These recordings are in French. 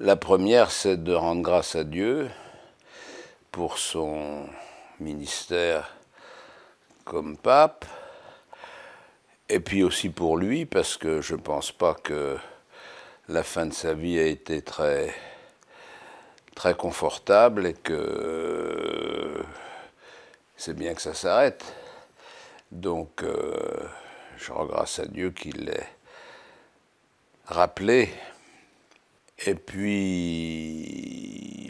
La première, c'est de rendre grâce à Dieu pour son ministère comme pape, et puis aussi pour lui, parce que je ne pense pas que la fin de sa vie a été très confortable et que c'est bien que ça s'arrête. Donc, je rends grâce à Dieu qu'il l'ait rappelé. Et puis,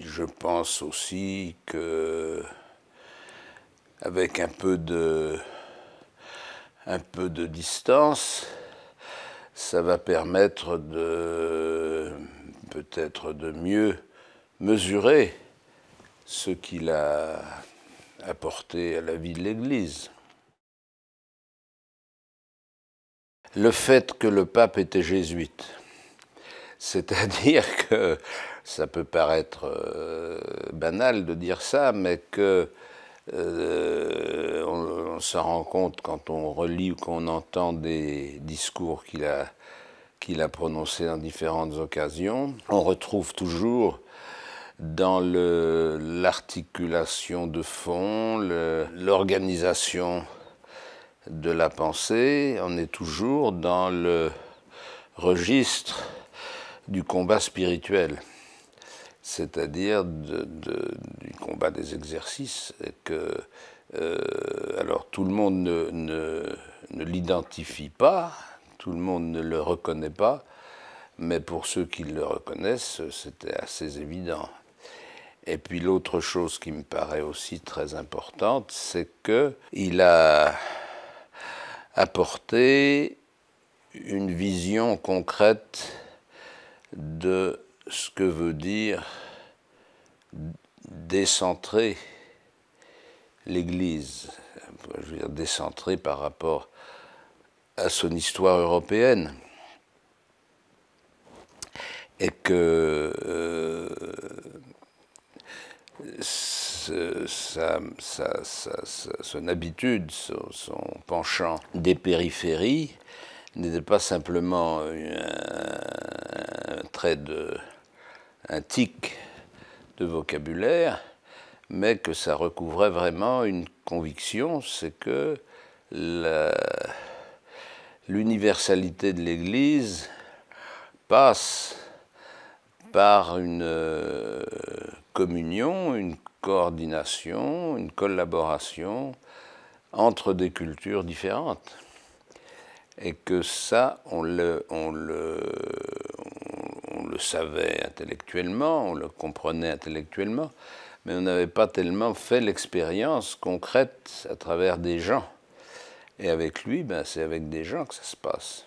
je pense aussi que, avec un peu de distance, ça va permettre peut-être de mieux mesurer ce qu'il a apporté à la vie de l'Église. Le fait que le pape était jésuite, c'est-à-dire que, ça peut paraître banal de dire ça, mais que on se rend compte quand on relit ou qu'on entend des discours qu'il a prononcés dans différentes occasions, on retrouve toujours dans l'articulation de fond, l'organisation de la pensée, on est toujours dans le registre du combat spirituel, c'est-à-dire du combat des exercices, et que alors tout le monde ne l'identifie pas, tout le monde ne le reconnaît pas, mais pour ceux qui le reconnaissent, c'était assez évident. Et puis l'autre chose qui me paraît aussi très importante, c'est qu'il a apporté une vision concrète de ce que veut dire décentrer l'Église, je veux dire décentrer par rapport à son histoire européenne, et que son habitude, son penchant des périphéries n'était pas simplement un tic de vocabulaire, mais que ça recouvrait vraiment une conviction, c'est que l'universalité de l'Église passe par une communion, une coordination, une collaboration entre des cultures différentes. Et que ça, on le savait intellectuellement, on le comprenait intellectuellement, mais on n'avait pas tellement fait l'expérience concrète à travers des gens. Et avec lui, ben, c'est avec des gens que ça se passe.